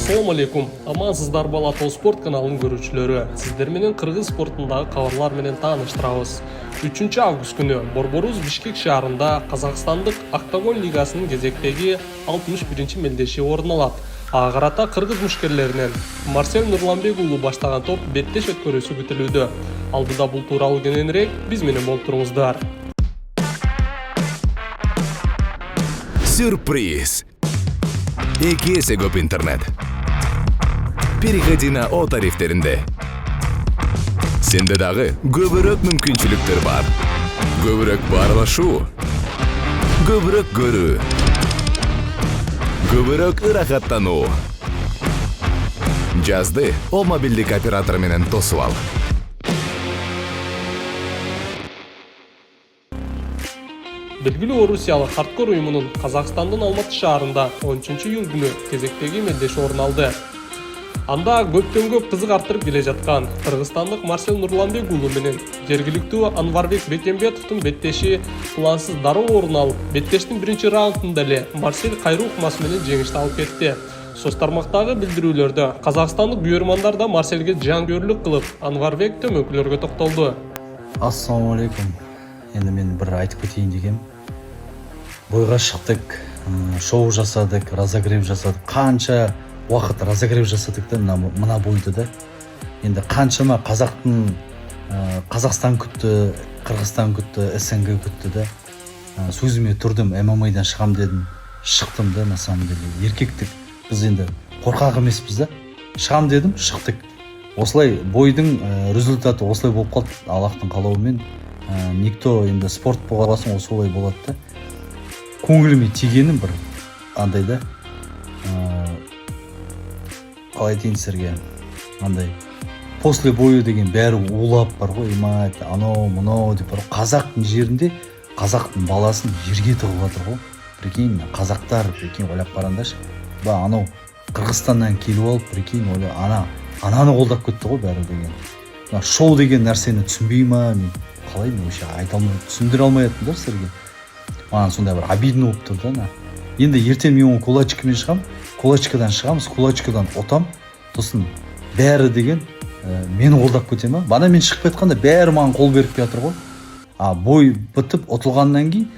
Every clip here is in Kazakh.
Assalamu алейкум. Амансыздар бала Тол спорт каналының көрүүчүлөрү. Сиздер менен кыргыз спортундагы кабарлар менен тааныштырабыз. 3 август күнү Борборубуз Бишкек шаарында Казакстандык Октагон лигасынын кезектеги 61-чи мелдеши орун алат. Ага карата кыргыз мушкерлеринен Марсел уулу баштаган топ беттеш өткөрүүсү күтүлүүдө. Алдыда бул тууралуу кененирээк биз менен болуп туруңуздар. Сюрприз! 2 есе көп интернет. Переходи на О тарифтеринде. Сенде дагы көбүрөөк мүмкүнчүлүктөр бар. Көбүрөөк баарлашуу, көбүрөөк көрүү, көбүрөөк ырахаттануу. Жазды О мобилдик оператор менен тосуп ал. Белгилүү Орусиялык хардкор уюмунун Казакстандын Алматы шаарында 13-июль күнү кезектеги мелдеши орун алды. Анда көптөн көп кызык арттырып келе жаткан кыргызстандык Марсел уулу менен жергиликтүү Анварбек Бекембетовдун беттеши плансыз дароо орун алып, беттештин биринчи раундунда эле Марсел кайруу укмасы менен жеңишти алып кетти. Соц тармактагы билдирүүлөрдө казакстандык буйрмандар да Марселге жангөрлүк кылып, Анварбек төмөнкүлөргө токтолду. Ассаламу алейкум. Енді мен бір айтып кетейін дегем. Бойға шықтық, шоу жасадық, разогрев жасадық. Қанша уақыт разогрев жасадық та мына бойды да. Енді қаншама Қазақстан күтті, Қырғызстан күтті, СНГ күтті да. Сөзіме тұрдым, ММА-дан шығам дедім. Шықтым да, на самом деле. Еркектік. Біз енді қорқақ емеспіз да. Шығам дедім, шықтық. Осылай бойдың результаты осылай болып қалды. Аллахтың қалауымен. Никто енді спорт болғасын ол солай болады да. Көңіліме тигенім бір андай да. Қалай айтайын сіздерге, андай после бою деген бәрі улап бар ғой, мать, анау мынау деп бар. Қазақтың жерінде қазақтың баласын жерге тығып жатыр ғой. Прикинь, қазақтар прикинь ойлап қараңдаршы. Ба анау Қырғызстаннан келіп алып, прикинь ойлап ананы қолдап кетті ғой бәрі деген. Шоу деген нәрсені түсінбей ма, мен қалай мен вообще айта алмай, түсіндіре алмай жатырмын да сіздерге. Маған сондай бір обидно болып тұр да. Енді ертең мен оны кулачкамен шығам, кулачкадан шығамыз, кулачкадан отам. Сосын бәрі деген мені қолдап кете ма? Бана мен шығып кетқанда бәрі маған қол беріп жатыр ғой. Бой бітіп ұтылғаннан кейін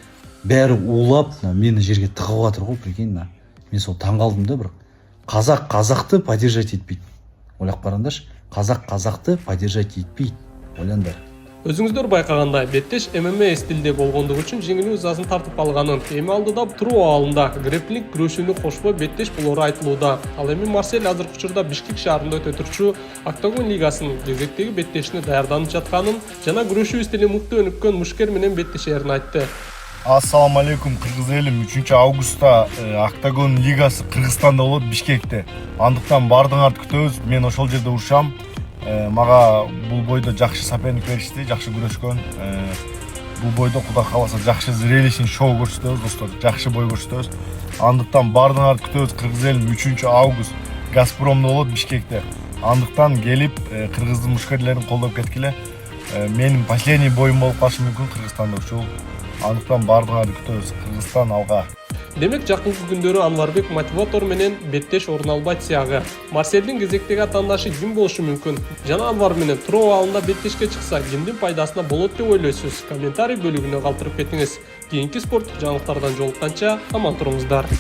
бәрі улап мені жерге тығып жатыр ғой, прикинь. Мен сол таңғалдым да, бір қазақ қазақты поддержать етпейді. Ойлап қараңдаршы, қазақ қазақты поддержать етпейді. Ойлаңдар. Өзүңүздөр байкагандай, беттеш ММА стилде болгондугу үчүн жеңилүү жазын тартып алганын, эми алдыда туруу абалында грэпплинг күрөшүүнү кошпой беттеш болору айтылууда. Ал эми Марсел азыркы учурда Бишкек шаарында өтө турчу Октагон лигасынын кезектеги беттешине даярданып жатканын жана күрөшүү стили мыкты өнүккөн мушкер менен беттешерин айтты. Ассаламу алейкум, кыргыз элим. 3 августта Октагон лигасы Кыргызстанда болот, Бишкекте. Андыктан баардыгыңарды күтөбүз. Мен ошол жерде урушам. Мага бул бойдо жакшы соперник беришти, жакшы күрөшкөн. Бул бойдо Кудай кааласа жакшы зрелищный шоу көрсөтөбүз, достор. Жакшы бой көрсөтөбүз. Андыктан баардыгыңарды күтөбүз. Кыргыз элим 3 август Газпромдо болот, Бишкекте. Андыктан келип кыргыздын мушкерлерин колдоп кеткиле. Менин последний боюм болуп калышы мүмкүн Кыргызстанда ушул. Андыктан баардыгыңарды күтөбүз. Кыргызстан алга. Демек жакынкы күндөрү Анварбек мотиватор менен беттеш орун албайт сыягы. Марселдин кезектеги атаандашы ким болушу мүмкүн? Жана Анвар менен туроо абалында беттешке чыкса, кимдин пайдасына болот деп ойлойсуз? Комментарий бөлүгүнө калтырып кетиңиз. Кийинки спорттук жаңылыктардан жолукканча аман туруңуздар.